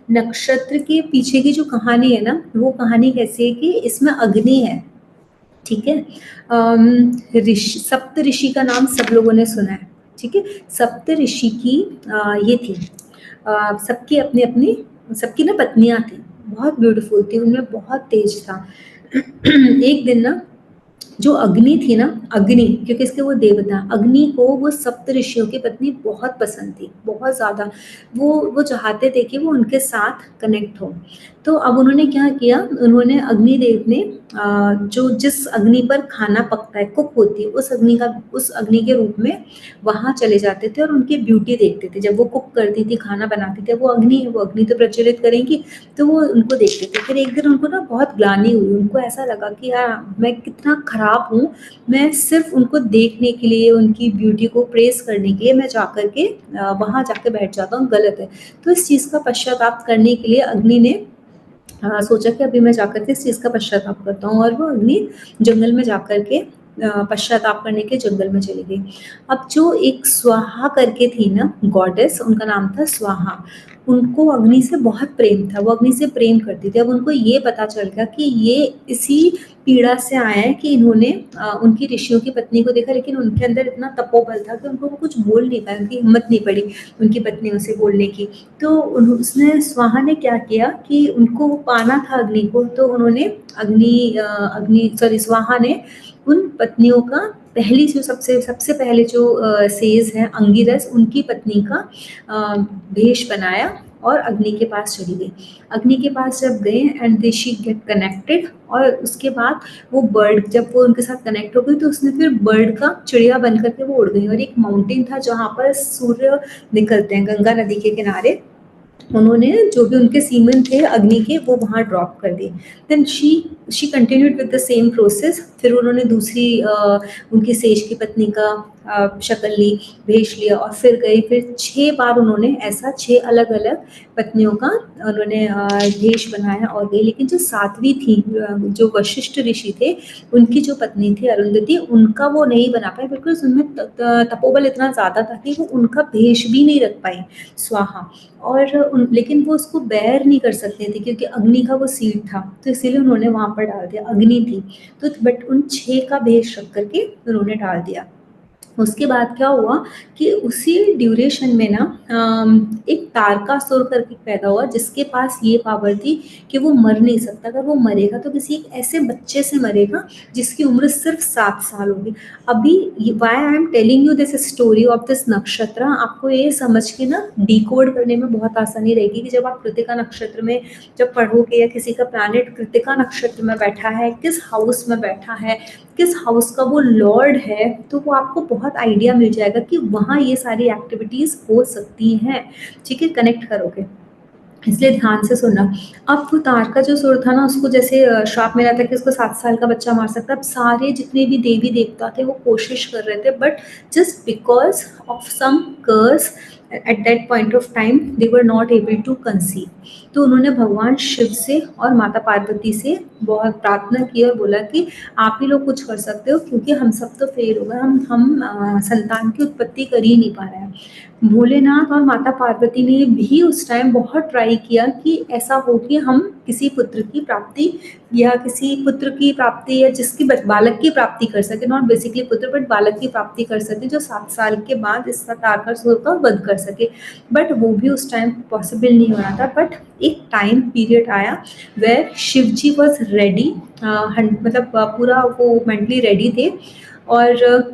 नक्षत्र के पीछे की जो कहानी है ना, वो कहानी कैसी है कि इसमें अग्नि है, ठीक है। ऋषि, सप्त ऋषि का नाम सब लोगों ने सुना है, ठीक है। सप्त ऋषि की ये थी, सबकी अपनी अपनी, सबकी ना पत्नियां थी, बहुत ब्यूटीफुल थी, उनमें बहुत तेज था। एक दिन ना जो अग्नि थी ना, अग्नि क्योंकि इसके वो देवता, अग्नि को वो सप्त ऋषियों की पत्नी बहुत पसंद थी, बहुत ज़्यादा। वो चाहते थे कि वो उनके साथ कनेक्ट हो। तो अब उन्होंने क्या किया, उन्होंने अग्निदेव ने जो जिस अग्नि पर खाना पकता है, कुक होती है, उस अग्नि के रूप में वहाँ चले जाते थे और उनकी ब्यूटी देखते थे। जब वो कुक करती थी, खाना बनाती थी, वो अग्नि तो प्रज्वलित करेंगी, तो वो उनको देखते थे। फिर एक दिन उनको ना बहुत ग्लानि हुई, उनको ऐसा लगा कि यार मैं कितना खराब हूँ, मैं सिर्फ उनको देखने के लिए, उनकी ब्यूटी को प्रेस करने के लिए मैं जाकर के वहाँ जाके बैठ जाता हूँ, गलत है। तो इस चीज़ का पश्चाताप करने के लिए अग्नि ने सोचा कि अभी मैं जाकर के इस चीज़ का पश्चाताप करता हूँ, और वो अग्नि जंगल में जाकर के पश्चाताप करने के जंगल में चली गई। अब जो एक स्वाहा करके थी ना गॉडेस, उनका नाम था स्वाहा, उनको अग्नि से बहुत प्रेम था, वो अग्नि से प्रेम करती थी। अब उनको ये पता चल गया कि ये इसी पीड़ा से आए हैं कि इन्होंने उनकी ऋषियों की पत्नी को देखा, लेकिन उनके अंदर इतना तपोबल था कि उनको वो कुछ बोल नहीं पाए, उनकी हिम्मत नहीं पड़ी उनकी पत्नियों से बोलने की। तो उसने स्वाहा ने क्या किया कि उनको पाना था अग्नि को, तो उन्होंने स्वाहा ने उन पत्नियों का, पहली जो सबसे सबसे पहले जो सेज है अंगिरस, उनकी पत्नी का भेष बनाया और अग्नि के पास चली गई। अग्नि के पास जब गए and they she get connected, और उसके बाद वो बर्ड, जब वो उनके साथ कनेक्ट हो गई तो उसने फिर बर्ड का चिड़िया बन करके वो उड़ गई। और एक माउंटेन था जहाँ पर सूर्य निकलते हैं गंगा नदी के किनारे, उन्होंने जो भी उनके सीमन थे अग्नि के, वो वहाँ ड्रॉप कर दिए। Then she continued with the same process. फिर उन्होंने दूसरी उनकी सेज की पत्नी का शक्ल ली, भेष लिया, और फिर गए, फिर 6 बार उन्होंने ऐसा 6 अलग अलग पत्नियों का उन्होंने भेष बनाया और गए। लेकिन जो 7वीं थी, जो वशिष्ठ ऋषि थे, उनकी जो पत्नी थी अरुंधति, उनका वो नहीं बना पाए, बिकॉज उनमें तपोबल इतना ज़्यादा था कि वो उनका भेष भी नहीं रख पाई स्वाहा। और लेकिन वो उसको बेयर नहीं कर सकते थे क्योंकि अग्नि का वो सीड था, तो इसीलिए उन्होंने वहाँ पर डाल दिया, अग्नि थी तो, बट उन 6 का भेष रख करके उन्होंने डाल दिया। उसके बाद क्या हुआ कि उसी ड्यूरेशन में ना एक तारकासुर करके पैदा हुआ, जिसके पास ये पावर थी कि वो मर नहीं सकता। अगर वो मरेगा तो किसी एक ऐसे बच्चे से मरेगा जिसकी उम्र सिर्फ 7 साल होगी। अभी why I am telling you this story of this नक्षत्र, आपको ये समझ के ना डिकोड करने में बहुत आसानी रहेगी कि जब आप कृतिका नक्षत्र में जब पढ़ोगे, या किसी का प्लैनेट कृतिका नक्षत्र में बैठा है, किस हाउस में बैठा है, किस हाउस का वो लॉर्ड है, तो वो आपको बहुत आइडिया मिल जाएगा कि वहाँ ये सारी एक्टिविटीज़ हो सकती हैं, ठीक है, कनेक्ट करोगे, इसलिए ध्यान से सुनना। अब वो तार का जो सुर था ना, उसको जैसे श्राप मिला था कि उसको 7 साल का बच्चा मार सकता है। अब सारे जितने भी देवी देवता थे वो कोशिश कर रहे थे, but just because of some curse at that point of time they were not able to conceive. तो उन्होंने भगवान शिव से और माता पार्वती से बहुत प्रार्थना की और बोला कि आप ही लोग कुछ कर सकते हो, क्योंकि हम सब तो फेल हो गए, हम संतान की उत्पत्ति कर ही नहीं पा रहे हैं। भोलेनाथ और माता पार्वती ने भी उस टाइम बहुत ट्राई किया कि ऐसा हो कि हम किसी पुत्र की प्राप्ति, या किसी पुत्र की प्राप्ति, या जिसकी बालक की प्राप्ति कर सके, नॉट बेसिकली पुत्र बट बालक की प्राप्ति कर सके, जो 7 साल के बाद इस तारकासुर का वध कर सके। बट वो भी उस टाइम पॉसिबल नहीं हो रहा था। बट एक टाइम पीरियड आया where Shiv ji was ready, मतलब पूरा वो मेंटली रेडी थे, और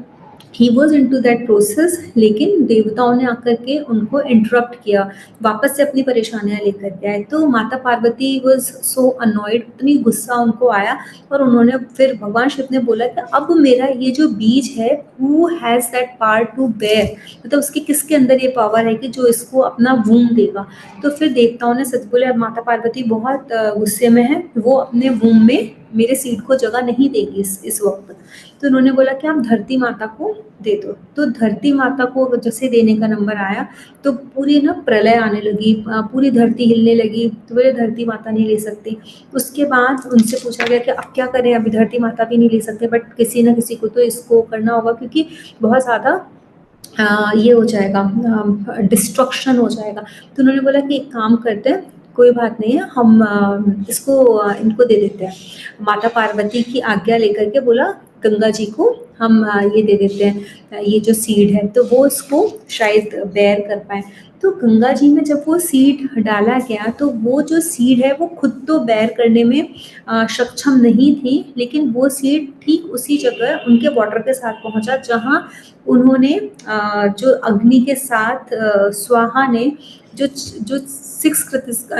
he was into that process. लेकिन देवताओं ने आकर के उनको इंटरप्ट किया, वापस से अपनी परेशानियां लेकर के आए। तो माता पार्वती वॉज सो अनॉयड, इतनी गुस्सा उनको आया, और उन्होंने फिर भगवान शिव ने बोला कि अब मेरा ये जो बीज है, who has that power to bear, मतलब उसके किसके अंदर ये पावर है कि जो इसको अपना वूम देगा। तो फिर देवताओं ने सच बोले, अब माता पार्वती बहुत गुस्से में है, वो अपने वूम में मेरे सीड को जगह नहीं देगी इस वक्त। तो उन्होंने बोला कि आप धरती माता को दे दो। तो धरती माता को जैसे देने का नंबर आया तो पूरी ना प्रलय आने लगी, पूरी धरती हिलने लगी। तो बोले धरती माता नहीं ले सकती। उसके बाद उनसे पूछा गया कि अब क्या करें, अभी धरती माता भी नहीं ले सकते, बट किसी ना किसी को तो इसको करना होगा, क्योंकि बहुत ज़्यादा ये हो जाएगा, डिस्ट्रक्शन हो जाएगा। तो उन्होंने बोला कि एक काम करते हैं, कोई बात नहीं है, हम इसको इनको दे देते हैं। माता पार्वती की आज्ञा लेकर के बोला गंगा जी को हम ये दे देते हैं, ये जो सीड है, तो वो इसको शायद बेयर कर पाएँ। तो गंगा जी में जब वो सीड डाला गया, तो वो जो सीड है वो खुद तो बेयर करने में सक्षम नहीं थी, लेकिन वो सीड ठीक उसी जगह उनके वाटर के साथ पहुँचा जहाँ उन्होंने जो अग्नि के साथ स्वाहा ने जो 6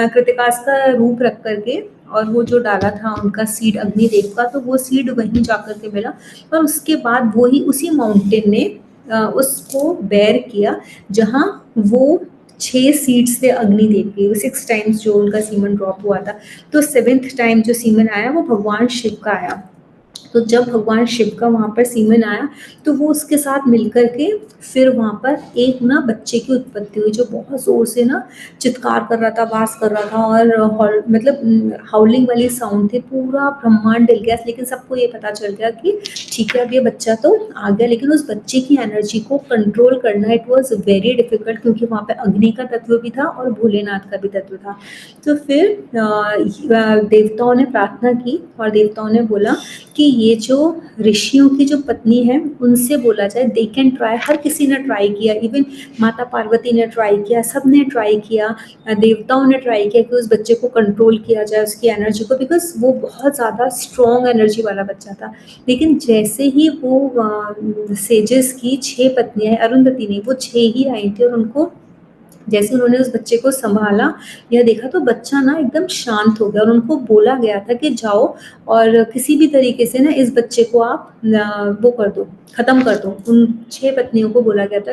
कृतिकास का रूप रख करके और वो जो डाला था उनका सीड अग्निदेव का, तो वो सीड वहीं जाकर के मिला और उसके बाद वो ही उसी माउंटेन ने उसको बेयर किया जहाँ वो 6 सीड्स थे अग्निदेव के, 6 टाइम्स जो उनका सीमन ड्रॉप हुआ था, तो 7th टाइम जो सीमन आया वो भगवान शिव का आया। तो जब भगवान शिव का वहाँ पर सीमन आया, तो वो उसके साथ मिलकर के फिर वहाँ पर एक ना बच्चे की उत्पत्ति हुई, जो बहुत ज़ोर से ना चित्कार कर रहा था, आवाज़ कर रहा था और मतलब हाउलिंग वाली साउंड थी, पूरा ब्रह्मांड हिल गया। लेकिन सबको ये पता चल गया कि ठीक है, अब ये बच्चा तो आ गया, लेकिन उस बच्चे की एनर्जी को कंट्रोल करना इट वाज़ वेरी डिफ़िकल्ट, क्योंकि वहाँ पे अग्नि का तत्व भी था और भोलेनाथ का भी तत्व था। तो फिर देवताओं ने प्रार्थना की और देवताओं ने बोला कि ये जो ऋषियों की जो पत्नी है उनसे बोला जाए, दे कैन ट्राई। हर किसी ने ट्राई किया, इवन माता पार्वती ने ट्राई किया, सब ने ट्राई किया, देवताओं ने ट्राई किया कि उस बच्चे को कंट्रोल किया जाए, उसकी एनर्जी को, बिकॉज वो बहुत ज़्यादा स्ट्रॉन्ग एनर्जी वाला बच्चा था। लेकिन जैसे ही वो सेजेस की 6 पत्नियां, अरुंधति नहीं, वो 6 ही आई थी और उनको जैसे उन्होंने उस बच्चे को संभाला या देखा, तो बच्चा ना एकदम शांत हो गया और उनको बोला गया था कि जाओ और किसी भी तरीके से ना इस बच्चे को आप वो कर दो, खत्म कर दो। उन 6 पत्नियों को बोला गया था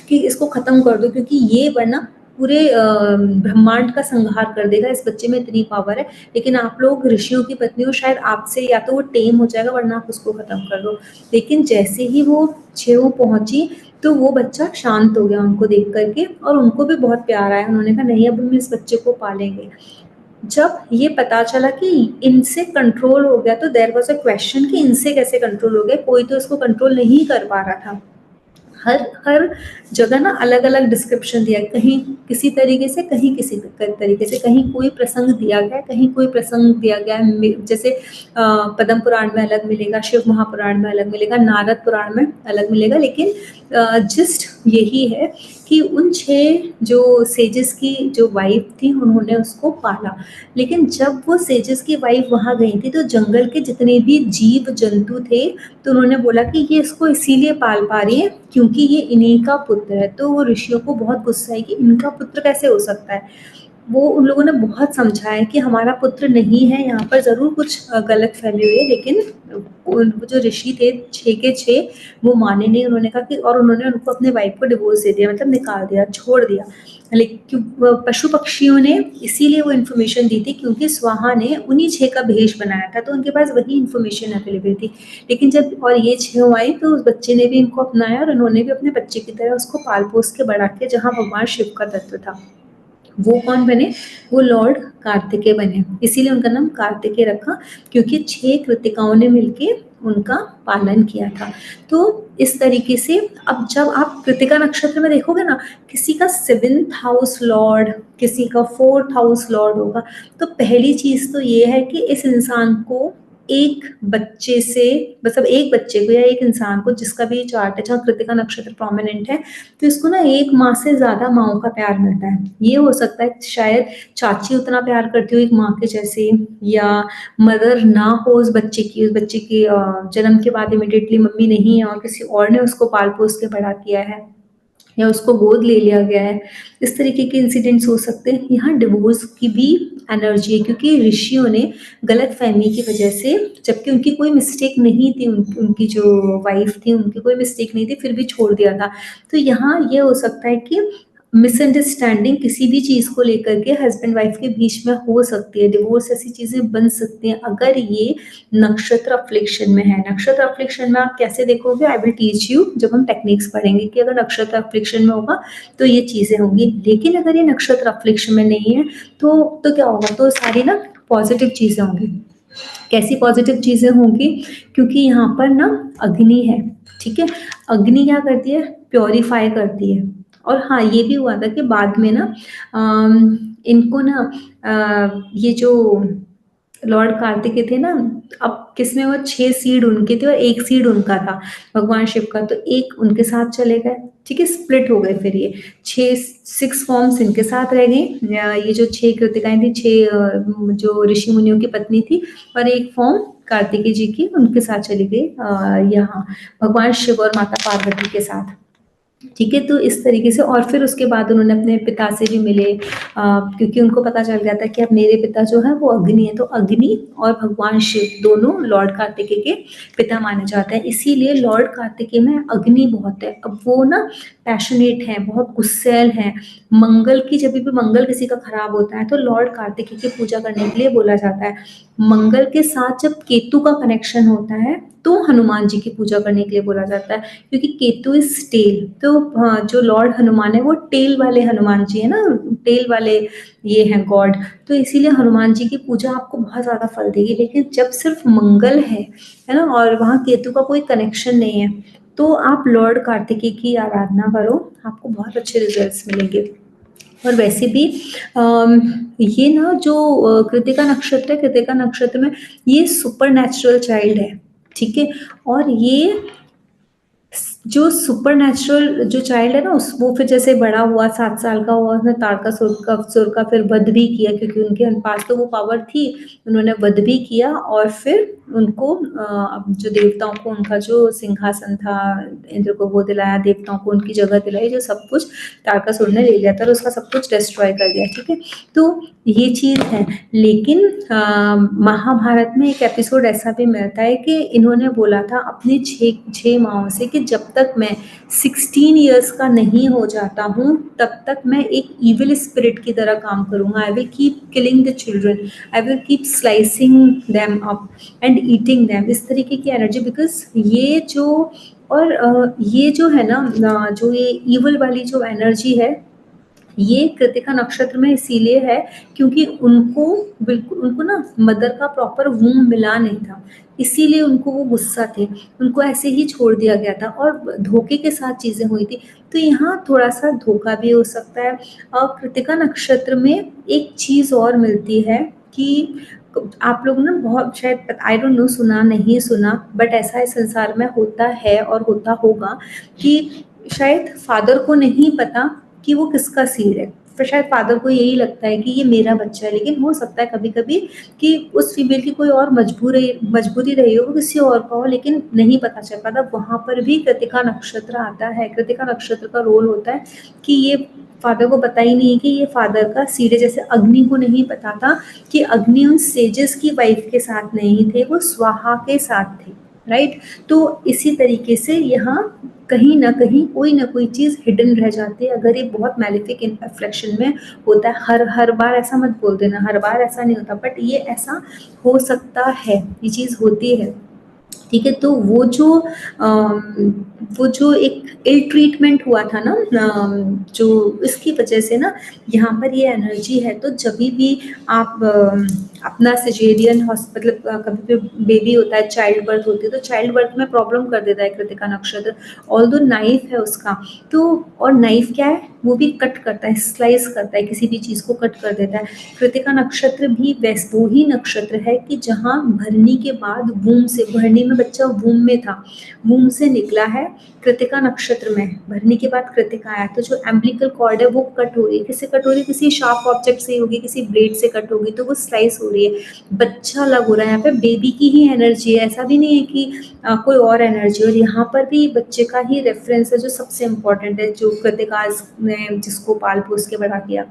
कि इसको खत्म कर दो, क्योंकि ये वरना पूरे ब्रह्मांड का संहार कर देगा, इस बच्चे में इतनी पावर है। लेकिन आप लोग ऋषियों की पत्नी हो, शायद आपसे या तो वो टेम हो जाएगा, वरना आप उसको खत्म कर दो। लेकिन जैसे ही वो 6 पहुंची, तो वो बच्चा शांत हो गया उनको देख करके और उनको भी बहुत प्यार आया। उन्होंने कहा नहीं, अब हम इस बच्चे को पालेंगे। जब ये पता चला कि इनसे कंट्रोल हो गया, तो देयर वाज अ क्वेश्चन कि इनसे कैसे कंट्रोल हो गया, कोई तो इसको कंट्रोल नहीं कर पा रहा था। हर हर जगह ना अलग अलग डिस्क्रिप्शन दिया, कहीं किसी तरीके से, कहीं किसी तरीके से, कहीं कोई प्रसंग दिया गया, कहीं कोई प्रसंग दिया गया। जैसे पद्म पुराण में अलग मिलेगा, शिव महापुराण में अलग मिलेगा, नारद पुराण में अलग मिलेगा, लेकिन जस्ट यही है कि उन 6 जो सेजेस की जो वाइफ थी उन्होंने उसको पाला। लेकिन जब वो सेजेस की वाइफ वहाँ गई थी, तो जंगल के जितने भी जीव जंतु थे, तो उन्होंने बोला कि ये इसको इसीलिए पाल पा रही है क्योंकि ये इन्हीं का पुत्र है। तो वो ऋषियों को बहुत गुस्सा है कि इनका पुत्र कैसे हो सकता है। वो उन लोगों ने बहुत समझाया कि हमारा पुत्र नहीं है, यहाँ पर ज़रूर कुछ गलत फहमी हुई है, लेकिन वो जो ऋषि थे 6 के 6 वो माने नहीं। उन्होंने कहा कि, और उन्होंने उनको अपने वाइफ को डिवोर्स दे दिया, मतलब निकाल दिया, छोड़ दिया। लेकिन पशु पक्षियों ने इसीलिए वो इन्फॉर्मेशन दी थी क्योंकि स्वाहा ने उन्हीं 6 का भेष बनाया था, तो उनके पास वही इन्फॉर्मेशन अवेलेबल थी। लेकिन जब और ये 6 आई, तो उस बच्चे ने भी इनको अपनाया और उन्होंने भी अपने बच्चे की तरह उसको पाल पोस के बड़ा किया, जहाँ भगवान शिव का तत्व था। वो कौन बने? वो लॉर्ड कार्तिकेय बने, इसीलिए उनका नाम कार्तिकेय रखा, क्योंकि 6 कृतिकाओं ने मिलके उनका पालन किया था। तो इस तरीके से अब जब आप कृतिका नक्षत्र में देखोगे ना, किसी का 7th हाउस लॉर्ड, किसी का 4th हाउस लॉर्ड होगा, तो पहली चीज तो ये है कि इस इंसान को एक बच्चे से, मतलब एक बच्चे को या एक इंसान को जिसका भी चार्ट है, जहाँ कृतिका नक्षत्र प्रोमिनेंट है, तो इसको ना 1 माँ से ज्यादा माँओं का प्यार मिलता है। ये हो सकता है शायद चाची उतना प्यार करती हो एक माँ के जैसे, या मदर ना हो उस बच्चे की, उस बच्चे की जन्म के बाद इमिडिएटली मम्मी नहीं है और किसी और ने उसको पाल पोस के बड़ा किया है, या उसको गोद ले लिया गया है। इस तरीके के इंसिडेंट्स हो सकते हैं। यहाँ डिवोर्स की भी एनर्जी है, क्योंकि ऋषियों ने गलत फहमी की वजह से, जबकि उनकी कोई मिस्टेक नहीं थी, उनकी जो वाइफ थी उनकी कोई मिस्टेक नहीं थी, फिर भी छोड़ दिया था। तो यहाँ ये हो सकता है कि मिसअंडरस्टैंडिंग किसी भी चीज को लेकर के हस्बैंड वाइफ के बीच में हो सकती है, डिवोर्स ऐसी चीजें बन सकती हैं अगर ये नक्षत्र अफ्लिक्शन में है। नक्षत्र अफ्लिक्शन में आप कैसे देखोगे, आई विल टीच यू जब हम टेक्निक्स पढ़ेंगे कि अगर नक्षत्र अफ्लिक्शन में होगा तो ये चीजें होंगी। लेकिन अगर ये नक्षत्र अफ्लिक्शन में नहीं है तो क्या होगा, तो सारी ना पॉजिटिव चीजें होंगी। कैसी पॉजिटिव चीजें होंगी? क्योंकि यहाँ पर ना अग्नि है, ठीक है। अग्नि क्या करती है? प्योरीफाई करती है। और हाँ, ये भी हुआ था कि बाद में ना इनको ना ये जो लॉर्ड कार्तिकेय थे ना, अब किसमें वो 6 सीड उनके थे और 1 सीड उनका था भगवान शिव का, तो एक उनके साथ चले गए, ठीक है, स्प्लिट हो गए। फिर ये 6 फॉर्म्स इनके साथ रह गई, ये जो 6 कृतिकाएं थी, 6 जो ऋषि मुनियों की पत्नी थी, और एक फॉर्म कार्तिकेय जी की उनके साथ चली गई, यहाँ भगवान शिव और माता पार्वती के साथ, ठीक है। तो इस तरीके से, और फिर उसके बाद उन्होंने अपने पिता से भी मिले, क्योंकि उनको पता चल गया था कि अब मेरे पिता जो है वो अग्नि है, तो अग्नि और भगवान शिव दोनों लॉर्ड कार्तिकेय के पिता माने जाते हैं, इसीलिए लॉर्ड कार्तिकेय में अग्नि बहुत है। अब वो ना पैशनेट हैं, बहुत गुस्सैल हैं, मंगल की, जब भी मंगल किसी का खराब होता है तो लॉर्ड कार्तिकेय की पूजा करने के लिए बोला जाता है। मंगल के साथ जब केतु का कनेक्शन होता है तो हनुमान जी की पूजा करने के लिए बोला जाता है, क्योंकि केतु इज टेल, तो जो लॉर्ड हनुमान है वो टेल वाले हनुमान जी है ना, टेल वाले ये हैं गॉड, तो इसीलिए हनुमान जी की पूजा आपको बहुत ज्यादा फल देगी। लेकिन जब सिर्फ मंगल है ना, और वहाँ केतु का कोई कनेक्शन नहीं है, तो आप लॉर्ड कार्तिकेय की आराधना करो, आपको बहुत अच्छे रिजल्ट्स मिलेंगे। और वैसे भी ये ना जो कृतिका नक्षत्र है, कृतिका नक्षत्र में ये सुपर नेचुरल चाइल्ड है, ठीक है। और ये जो सुपर नेचुरल जो चाइल्ड है ना, उस वो फिर जैसे बड़ा हुआ, 7 साल का हुआ, उसने तारकासुर का फिर वध भी किया, क्योंकि उनके पास तो वो पावर थी, उन्होंने वध भी किया, और फिर उनको अब जो देवताओं को उनका जो सिंहासन था, इंद्र को वो दिलाया, देवताओं को उनकी जगह दिलाई, जो सब कुछ तारकासुर ने ले लिया था और उसका सब कुछ डिस्ट्रॉय कर दिया, ठीक है। तो ये चीज है। लेकिन महाभारत में एक एपिसोड ऐसा भी मिलता है कि इन्होंने बोला था अपनी छह माओं से कि जब तक मैं 16 इयर्स का नहीं हो जाता हूँ तब तक मैं एक इविल स्पिरिट की तरह काम करूंगा। I will keep killing the children, I will keep slicing them up and eating them, इस तरीके की एनर्जी। बिकॉज ये जो, और ये जो है ना, जो ये इवल वाली जो एनर्जी है, ये कृतिका नक्षत्र में इसीलिए है क्योंकि उनको बिल्कुल, उनको ना मदर का प्रॉपर वूम मिला नहीं था, इसीलिए उनको वो गुस्सा थे, उनको ऐसे ही छोड़ दिया गया था और धोखे के साथ चीजें हुई थी। तो यहाँ थोड़ा सा धोखा भी हो सकता है। और कृतिका नक्षत्र में एक चीज और मिलती है कि आप लोग ना बहुत शायद, आई डोंट नो, सुना नहीं सुना, बट ऐसा इस संसार में होता है और होता होगा कि शायद फादर को नहीं पता कि वो किसका सीड है, फिर शायद फादर को यही लगता है कि ये मेरा बच्चा है, लेकिन हो सकता है कभी कभी कि उस फीमेल की कोई और मजबूरी रही हो, वो किसी और का हो, लेकिन नहीं पता चल पाता। वहां पर भी कृतिका नक्षत्र आता है, कृतिका नक्षत्र का रोल होता है कि ये फादर को पता ही नहीं है कि ये फादर का सीड है। जैसे अग्नि को नहीं पता था कि अग्नि उन सेजेस की वाइफ के साथ नहीं थे, वो स्वाहा के साथ थे, राइट। तो इसी तरीके से यहाँ कहीं ना कहीं कोई ना कोई चीज हिडन रह जाती है, अगर ये बहुत मैलिफिक इन्फ्लेक्शन में होता है। हर हर बार ऐसा मत बोल देना, हर बार ऐसा नहीं होता, बट ये ऐसा हो सकता है, ये चीज होती है, ठीक है। तो वो जो एक इल ट्रीटमेंट हुआ था ना, जो इसकी वजह से ना यहाँ पर ये एनर्जी है। तो जब भी आप अपना सिजेरियन हॉस्पिटल, कभी भी बेबी होता है, चाइल्ड बर्थ होती है, तो चाइल्ड बर्थ में प्रॉब्लम कर देता है कृतिका नक्षत्र, ऑल्दो नाइफ है उसका, तो और नाइफ क्या है, वो भी कट करता है, स्लाइस करता है, किसी भी चीज को कट कर देता है। कृतिका नक्षत्र भी वो ही नक्षत्र है कि जहाँ भरनी के बाद वूम से, भरनी में बच्चा वूम में था, वूम से निकला है, कृतिका नक्षत्र में भरनी के बाद कृतिका आया, तो जो एम्बिलिकल कॉर्ड है वो कट हो रही है, किससे कट हो रही है, किसी शार्प ऑब्जेक्ट से होगी, किसी ब्लेड से कट होगी, तो वो स्लाइस हो रही है, बच्चा अलग हो रहा है। यहाँ पे बेबी की ही एनर्जी है, ऐसा भी नहीं है कि कोई और एनर्जी। और यहाँ पर भी बच्चे का ही रेफरेंस है जो सबसे इम्पोर्टेंट है, जो कृतिका ने जिसको पाल पोस के बड़ा किया।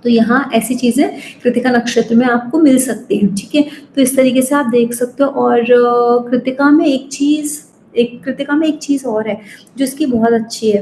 तो यहाँ ऐसी चीजें कृतिका नक्षत्र में आपको मिल सकती हैं, ठीक है। तो इस तरीके से आप देख सकते हो। और कृतिका में एक चीज और है जो इसकी बहुत अच्छी है,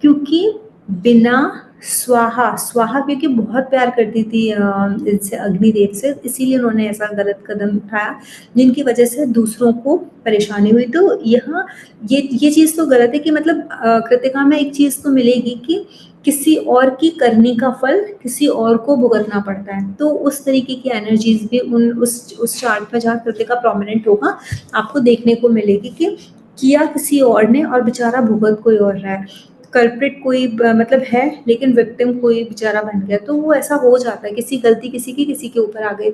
क्योंकि बिना स्वाहा क्योंकि बहुत प्यार करती थी इनसे, अग्निदेव से, इसीलिए उन्होंने ऐसा गलत कदम उठाया जिनकी वजह से दूसरों को परेशानी हुई। तो यहाँ ये चीज तो गलत है कि मतलब कृतिका में एक चीज तो मिलेगी कि किसी और की करनी का फल किसी और को भुगतना पड़ता है, तो उस तरीके की एनर्जीज भी उस चार्ट में जहाँ कृतिका प्रोमिनेंट होगा आपको देखने को मिलेगी कि किया किसी और ने और बेचारा भुगत कोई और रहा है। कल्प्रिट कोई मतलब है, लेकिन विक्टिम कोई बेचारा बन गया, तो वो ऐसा हो जाता है, किसी गलती किसी के ऊपर आ गई,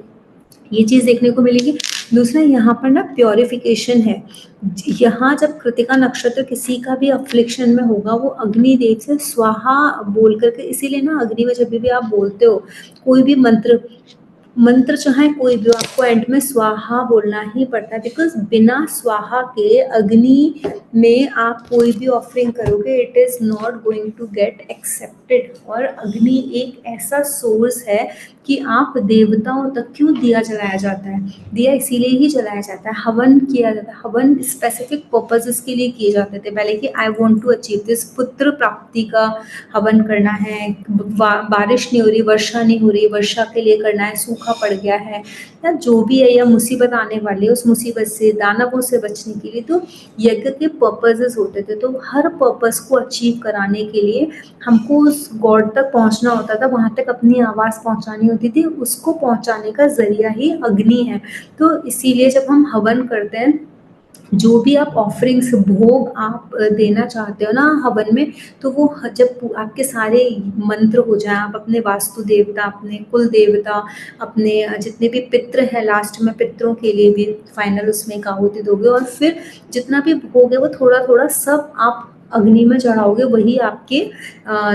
ये चीज़ देखने को मिलेगी। दूसरा यहाँ पर ना प्योरिफिकेशन है, यहाँ जब कृतिका नक्षत्र किसी का भी अफ्लिक्शन में होगा, वो अग्निदेव से स्वाहा बोल करके, इसीलिए ना अग्नि में जब भी आप बोलते हो कोई भी मंत्र, मंत्र चाहे कोई भी हो, आपको एंड में स्वाहा बोलना ही पड़ता है, बिकॉज बिना स्वाहा के अग्नि में आप कोई भी ऑफरिंग करोगे, it is not going to get accepted. और अग्नि एक ऐसा सोर्स है कि आप देवताओं तक क्यों दिया जलाया जाता है, दिया इसीलिए ही जलाया जाता है, हवन किया जाता है, हवन स्पेसिफिक पर्पजेस के लिए किए जाते थे पहले, कि I want to achieve this, पुत्र प्राप्ति का हवन करना है, बारिश नहीं हो रही, वर्षा नहीं हो रही, वर्षा के लिए करना है, सूखा पड़ गया है, या जो भी है, या मुसीबत आने वाली है, उस मुसीबत से, दानवों से बचने के लिए, तो यज्ञ के पर्पजेस होते थे। तो हर पर्पस को अचीव कराने के लिए हमको उस गॉड तक पहुंचना होता था, वहां तक अपनी आवाज़ पहुंचानी होती थी, उसको पहुंचाने का जरिया ही अग्नि है। तो इसीलिए जब हम हवन करते हैं, जो भी आप ऑफरिंग्स भोग आप देना चाहते हो ना हवन में, तो वो जब आपके सारे मंत्र हो जाए, आप अपने वास्तु देवता, अपने कुल देवता, अपने जितने भी पितृ हैं, लास्ट में पितरों के लिए भी फाइनल उसमें एक आहुति दोगे, और फिर जितना भी भोग है वो थोड़ा थोड़ा सब आप अग्नि में चढ़ाओगे, वही आपके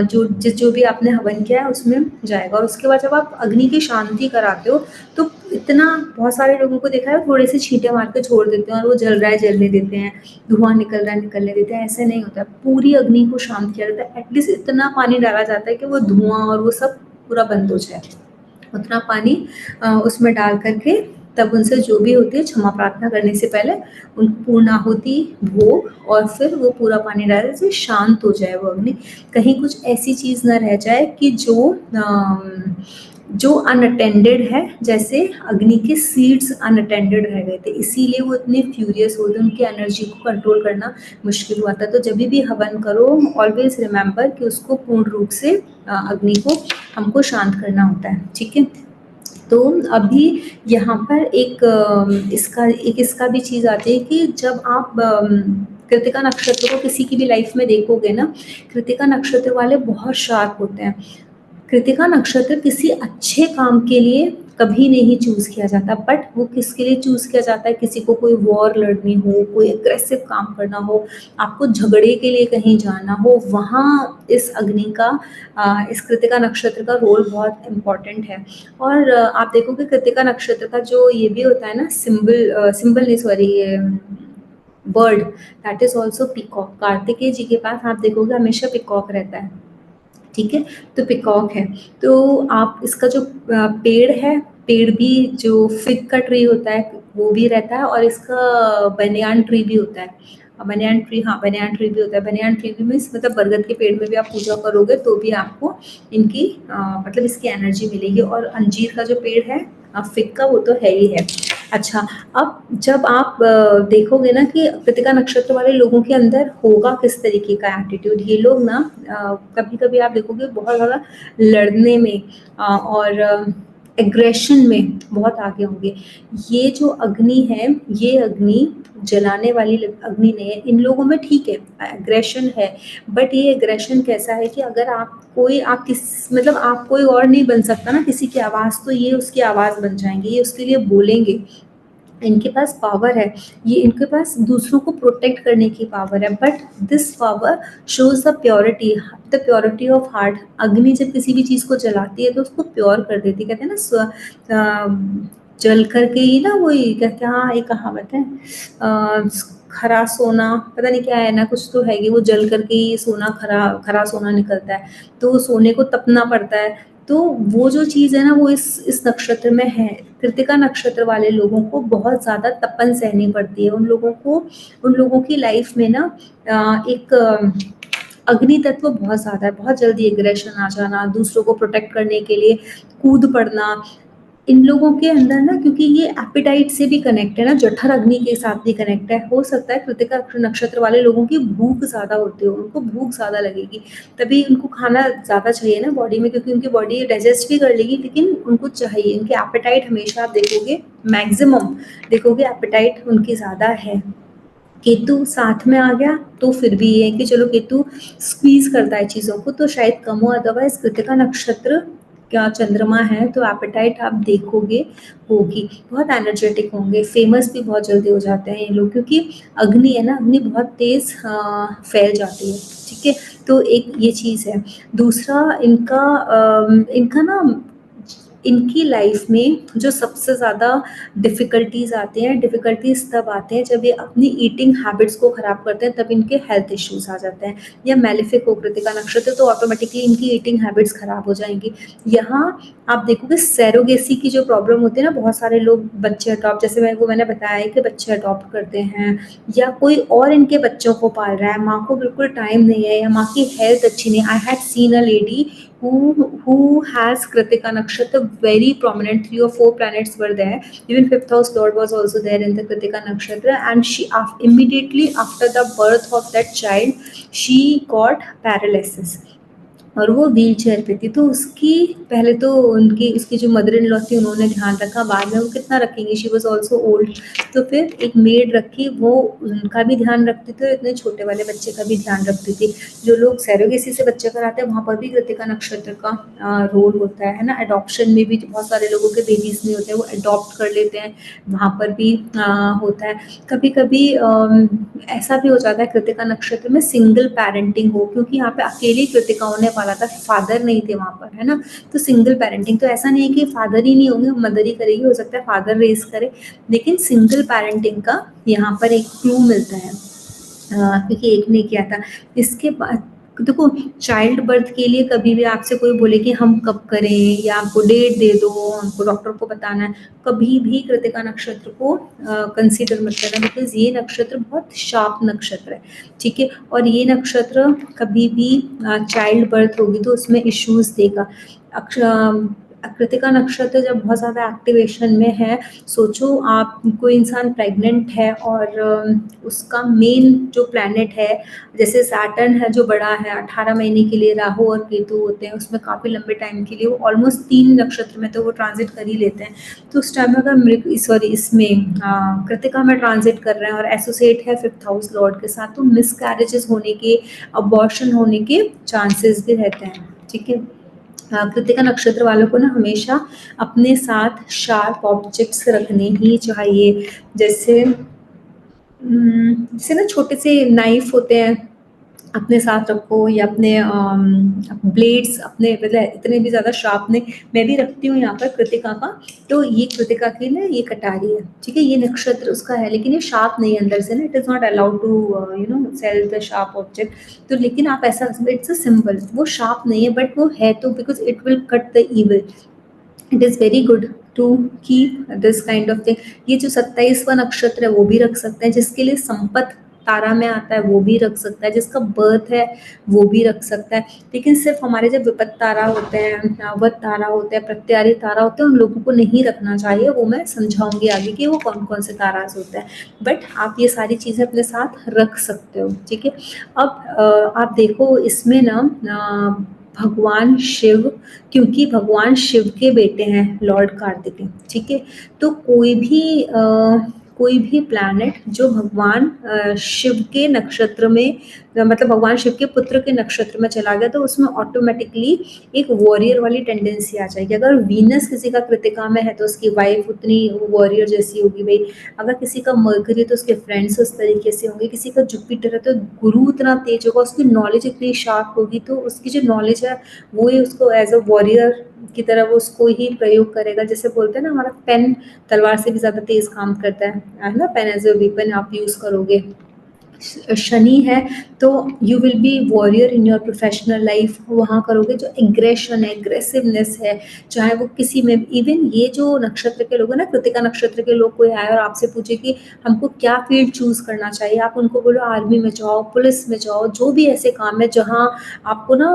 जो भी आपने हवन किया है उसमें जाएगा। और उसके बाद जब आप अग्नि की शांति कराते हो, तो इतना, बहुत सारे लोगों को देखा है थोड़े से छींटे मार के छोड़ देते हैं और वो जल रहा है जलने देते हैं, धुआं निकल रहा है निकलने देते हैं, ऐसे नहीं होता, पूरी अग्नि को शांत किया जाता है, एटलीस्ट इतना पानी डाला जाता है कि वो धुआं और वो सब पूरा बंद हो जाए, उतना पानी उसमें डाल करके तब उनसे जो भी होती है क्षमा प्रार्थना करने से पहले उनको पूर्णाहुति भोग, और फिर वो पूरा पानी डालने से शांत हो जाए वो अग्नि, कहीं कुछ ऐसी चीज़ ना रह जाए कि जो अनअटेंडेड है, जैसे अग्नि के सीड्स अनअटेंडेड रह गए थे, इसीलिए वो इतने फ्यूरियस होते, उनकी एनर्जी को कंट्रोल करना मुश्किल हुआ था। तो जब भी हवन करो, ऑलवेज रिमेंबर कि उसको पूर्ण रूप से अग्नि को हमको शांत करना होता है, ठीक है। तो अभी यहाँ पर इसका भी चीज़ आती है कि जब आप कृतिका नक्षत्र को किसी की भी लाइफ में देखोगे ना, कृतिका नक्षत्र वाले बहुत शार्प होते हैं, कृतिका नक्षत्र किसी अच्छे काम के लिए कभी नहीं चूज किया जाता, बट वो किसके लिए चूज किया जाता है, किसी को कोई वॉर लड़नी हो, कोई एग्रेसिव काम करना हो, आपको झगड़े के लिए कहीं जाना हो, वहाँ इस अग्नि का इस कृतिका नक्षत्र का रोल बहुत इम्पोर्टेंट है। और आप देखोगे कृतिका नक्षत्र का जो ये भी होता है ना, सिंबल नहीं, sorry, bird, that is also peacock. Kartikeya ji के पास आप देखोगे हमेशा पीकॉक रहता है, ठीक है, तो पिकॉक है। तो आप इसका जो पेड़ है, पेड़ भी जो फिग का ट्री होता है वो भी रहता है, और इसका बनियान ट्री भी होता है, बनियान ट्री, हाँ बनियान ट्री भी होता है, बनियान ट्री भी मीन्स मतलब बरगद के पेड़ में भी आप पूजा करोगे तो भी आपको इनकी मतलब इसकी एनर्जी मिलेगी। और अंजीर का जो पेड़ है फिग का, वो तो है ही है। अच्छा, अब जब आप देखोगे ना कि कृतिका नक्षत्र वाले लोगों के अंदर होगा किस तरीके का एटीट्यूड, ये लोग ना कभी कभी आप देखोगे बहुत ज़्यादा लड़ने में और एग्रेशन में बहुत आगे होंगे। ये जो अग्नि है, ये अग्नि जलाने वाली अग्नि नहीं है, इन लोगों में ठीक है एग्रेशन है, बट ये एग्रेशन कैसा है कि अगर आप मतलब आप कोई और नहीं बन सकता ना किसी की आवाज़, तो ये उसकी आवाज़ बन जाएंगे, ये उसके लिए बोलेंगे, इनके पास पावर है, ये इनके पास दूसरों को प्रोटेक्ट करने की पावर है, but this power shows the purity of heart. अग्नि जब किसी भी चीज़ को जलाती है तो उसको प्योर कर देती है, कहते हैं ना जल करके ही ना, वही कहते हैं, हाँ एक कहावत है, खरा सोना, पता नहीं क्या है ना, कुछ तो है कि वो जल करके ही सोना, खरा खरा सोना निकलता है, तो सोने को तपना पड़ता है। तो वो जो चीज़ है ना, वो इस नक्षत्र में है। कृतिका नक्षत्र वाले लोगों को बहुत ज़्यादा तपन सहनी पड़ती है, उन लोगों की लाइफ में ना एक अग्नि तत्व बहुत ज़्यादा है, बहुत जल्दी एग्रेशन आ जाना, दूसरों को प्रोटेक्ट करने के लिए कूद पड़ना, इन लोगों के अंदर ना, क्योंकि ये एपिटाइट से भी कनेक्ट है ना, जठर अग्नि के साथ भी कनेक्ट है, हो सकता है कृतिका नक्षत्र वाले लोगों की भूख ज़्यादा होती हो, उनको भूख ज़्यादा लगेगी, तभी उनको खाना ज़्यादा चाहिए ना बॉडी में, क्योंकि उनकी बॉडी डाइजेस्ट भी कर लेगी, लेकिन उनको चाहिए, इनके एपिटाइट हमेशा आप देखोगे, मैक्सिमम देखोगे एपिटाइट उनकी ज़्यादा है। केतु साथ में आ गया तो फिर भी ये है कि चलो केतु स्क्वीज करता है चीज़ों को तो शायद कम हो, अदरवाइज कृतिका नक्षत्र क्या चंद्रमा है तो एपेटाइट आप देखोगे होगी, बहुत एनर्जेटिक होंगे, फेमस भी बहुत जल्दी हो जाते हैं ये लोग, क्योंकि अग्नि है ना, अग्नि बहुत तेज फैल जाती है। ठीक है, तो एक ये चीज़ है। दूसरा इनका ना इनकी लाइफ में जो सबसे ज़्यादा डिफ़िकल्टीज़ आते हैं, डिफ़िकल्टीज़ तब आते हैं जब ये अपनी ईटिंग हैबिट्स को ख़राब करते हैं, तब इनके हेल्थ इश्यूज़ आ जाते हैं। या मेलेफिक हो कृतिका नक्षत्र तो ऑटोमेटिकली इनकी ईटिंग हैबिट्स ख़राब हो जाएँगी। यहाँ आप देखोगे सैरोगेसी की जो प्रॉब्लम होती है ना, बहुत सारे लोग बच्चे अडॉप्ट, जैसे मैंने बताया है कि बच्चे अडॉप्ट करते हैं या कोई और इनके बच्चों को पाल रहा है, माँ को बिल्कुल टाइम नहीं है या माँ की हेल्थ अच्छी नहीं है। I had seen a lady who has Kritika Nakshatra very prominent, 3 or 4 planets were there, even fifth house lord was also there in the Kritika Nakshatra, and she immediately after the birth of that child she got paralysis और वो wheel chair पे थी। तो उसकी पहले तो उनकी उसकी जो मदर इन लॉ थी उन्होंने ध्यान रखा, बाद में वो कितना रखेंगी, शी वॉज ऑल्सो ओल्ड, तो फिर एक मेड रखी, वो उनका भी ध्यान रखती थी और इतने छोटे वाले बच्चे का भी ध्यान रखती थी। जो लोग सैरोगेसी से बच्चे कराते हैं वहाँ पर भी कृतिका नक्षत्र का रोल होता है ना। अडॉप्शन में भी बहुत सारे लोगों के बेबीज नहीं होते, वो अडॉप्ट कर लेते हैं, वहाँ पर भी होता है। कभी कभी ऐसा भी हो जाता है कृतिका नक्षत्र में सिंगल पेरेंटिंग हो, क्योंकि यहाँ पे अकेली कृतिका होने वाला था, फादर नहीं थे वहाँ पर, है ना। तो सिंगल पेरेंटिंग, तो ऐसा नहीं है कि फादर ही नहीं होंगे, मदर ही करेगी, हो सकता है फादर रेस करे, लेकिन सिंगल पेरेंटिंग का यहाँ पर एक क्लू मिलता है क्योंकि एक ने किया था। इसके बाद देखो, चाइल्ड बर्थ के लिए कभी भी आपसे कोई बोले कि हम कब करें या आपको डेट दे दो, हमको डॉक्टर को बताना है, कभी भी कृतिका नक्षत्र को कंसीडर मत करना, बिकॉज ये नक्षत्र बहुत शार्प नक्षत्र है। ठीक है, और ये नक्षत्र कभी भी चाइल्ड बर्थ होगी तो उसमें इश्यूज देगा। कृतिका नक्षत्र जब बहुत ज़्यादा एक्टिवेशन में है, सोचो आप कोई इंसान प्रेग्नेंट है और उसका मेन जो प्लैनेट है, जैसे सैटर्न है जो बड़ा है 18 महीने के लिए, राहु और केतु होते हैं उसमें काफ़ी लंबे टाइम के लिए, वो ऑलमोस्ट 3 नक्षत्र में तो वो ट्रांजिट कर ही लेते हैं। तो उस टाइम अगर इसमें कृतिका में ट्रांजिट कर रहे हैं और एसोसिएट है फिफ्थ हाउस लॉर्ड के साथ, तो मिस कैरेजेस होने के, अबॉर्शन होने के चांसेस भी रहते हैं। ठीक है, कृतिका नक्षत्र वालों को ना हमेशा अपने साथ शार्प ऑब्जेक्ट्स रखने ही चाहिए, जैसे जैसे ना छोटे से नाइफ होते हैं, अपने साथ रखो, या अपने ब्लेड्स अपने, मतलब इतने भी ज़्यादा शार्प नहीं, मैं भी रखती हूँ यहाँ पर कृतिका का, तो ये कृतिका की ना ये कटारी है। ठीक है, ये नक्षत्र उसका है लेकिन ये शार्प नहीं है अंदर से ना, it is not allowed to sell the sharp object. तो लेकिन आप ऐसा, इट्स अ सिंबल, वो शार्प नहीं है बट वो है, तो because it will cut the evil, it is very good to keep this kind of thing. ये जो 27वां नक्षत्र है वो भी रख सकते हैं, जिसके लिए संपत तारा में आता है वो भी रख सकता है, जिसका बर्थ है वो भी रख सकता है। लेकिन सिर्फ हमारे जब विपत तारा होते हैं, वत तारा होते हैं, प्रत्यारी तारा होते हैं, उन लोगों को नहीं रखना चाहिए, वो मैं समझाऊंगी आगे कि वो कौन कौन से तारास होते हैं। बट आप ये सारी चीज़ें अपने साथ रख सकते हो। ठीक है, अब आप देखो इसमें ना भगवान शिव, क्योंकि भगवान शिव के बेटे हैं लॉर्ड कार्तिकेय। ठीक है, तो कोई भी प्लैनेट जो भगवान शिव के नक्षत्र में, मतलब भगवान शिव के पुत्र के नक्षत्र में चला गया, तो उसमें ऑटोमेटिकली एक वॉरियर वाली टेंडेंसी आ जाएगी। अगर वीनस किसी का कृतिका में है तो उसकी वाइफ उतनी वॉरियर जैसी होगी भाई, अगर किसी का मरकरी तो उसके फ्रेंड्स उस तरीके से होंगे, किसी का जुपिटर है तो गुरु इतना तेज होगा, उसकी नॉलेज इतनी शार्प होगी, तो उसकी जो नॉलेज है वो ही उसको एज अ वॉरियर की तरह वो उसको ही प्रयोग करेगा। जैसे बोलते हैं ना, हमारा पेन तलवार से भी ज़्यादा तेज काम करता है ना, पेन एज अ वेपन आप यूज़ करोगे। शनि है तो you will be warrior in your professional life, वहाँ करोगे। जो एग्रेशन है, एग्रेसिवनेस है, चाहे वो किसी में, इवन ये जो नक्षत्र के लोग हैं ना, कृतिका नक्षत्र के लोग कोई आए और आपसे पूछे कि हमको क्या फील्ड चूज करना चाहिए, आप उनको बोलो आर्मी में जाओ, पुलिस में जाओ, जो भी ऐसे काम है जहाँ आपको ना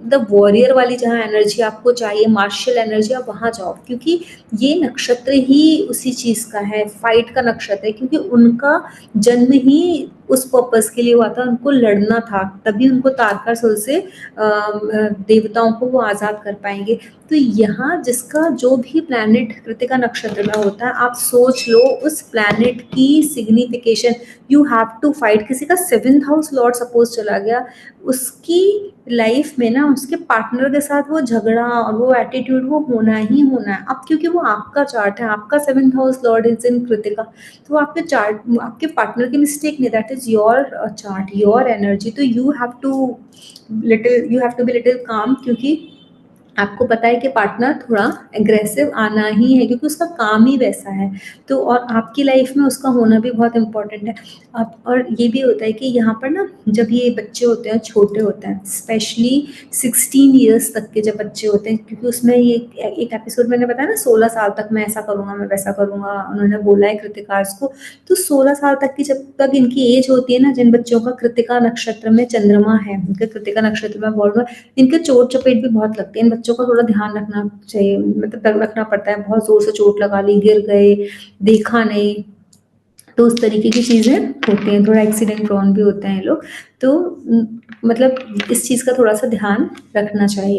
द वॉरियर वाली जहाँ एनर्जी आपको चाहिए, मार्शल एनर्जी, आप वहाँ जाओ, क्योंकि ये नक्षत्र ही उसी चीज़ का है, फाइट का नक्षत्र है, क्योंकि उनका जन्म ही उस पर्पस के लिए हुआ था, उनको लड़ना था, तभी उनको तारकासुर से देवताओं को वो आज़ाद कर पाएंगे। तो यहाँ जिसका जो भी प्लैनेट कृतिका नक्षत्र में होता है, आप सोच लो उस प्लैनेट की signification, you have to fight. किसी का 7th हाउस लॉर्ड सपोज चला गया, उसकी लाइफ में ना उसके पार्टनर के साथ वो झगड़ा और वो एटीट्यूड वो होना ही होना है। अब क्योंकि वो आपका चार्ट है, आपका 7th house lord is in Krittika, तो आपके चार्ट, आपके पार्टनर की मिस्टेक नहीं, that is your chart, your energy. तो you have to be little calm, क्योंकि आपको पता है कि पार्टनर थोड़ा एग्रेसिव आना ही है, क्योंकि उसका काम ही वैसा है। तो और आपकी लाइफ में उसका होना भी बहुत इम्पोर्टेंट है। अब और ये भी होता है कि यहाँ पर ना जब ये बच्चे होते हैं, छोटे होते हैं, स्पेशली 16 ईयर्स तक के जब बच्चे होते हैं, क्योंकि उसमें ये एक एपिसोड मैंने बताया ना 16 साल तक मैं ऐसा करूँगा, मैं वैसा करूँगा, उन्होंने बोला है कृतिकास को। तो 16 साल तक की जब तक इनकी एज होती है ना, जिन बच्चों का कृतिका नक्षत्र में चंद्रमा है, उनके कृतिका नक्षत्र में बोल, इनके चोट चपेट भी बहुत लगते हैं। इन बच्चों का थोड़ा ध्यान रखना चाहिए, मतलब रखना पड़ता है। बहुत जोर से चोट लगा ली, गिर गए, देखा नहीं, तो उस तरीके की चीज़ें होती हैं। थोड़ा एक्सीडेंट प्रोन भी होते हैं लोग, तो मतलब इस चीज़ का थोड़ा सा ध्यान रखना चाहिए।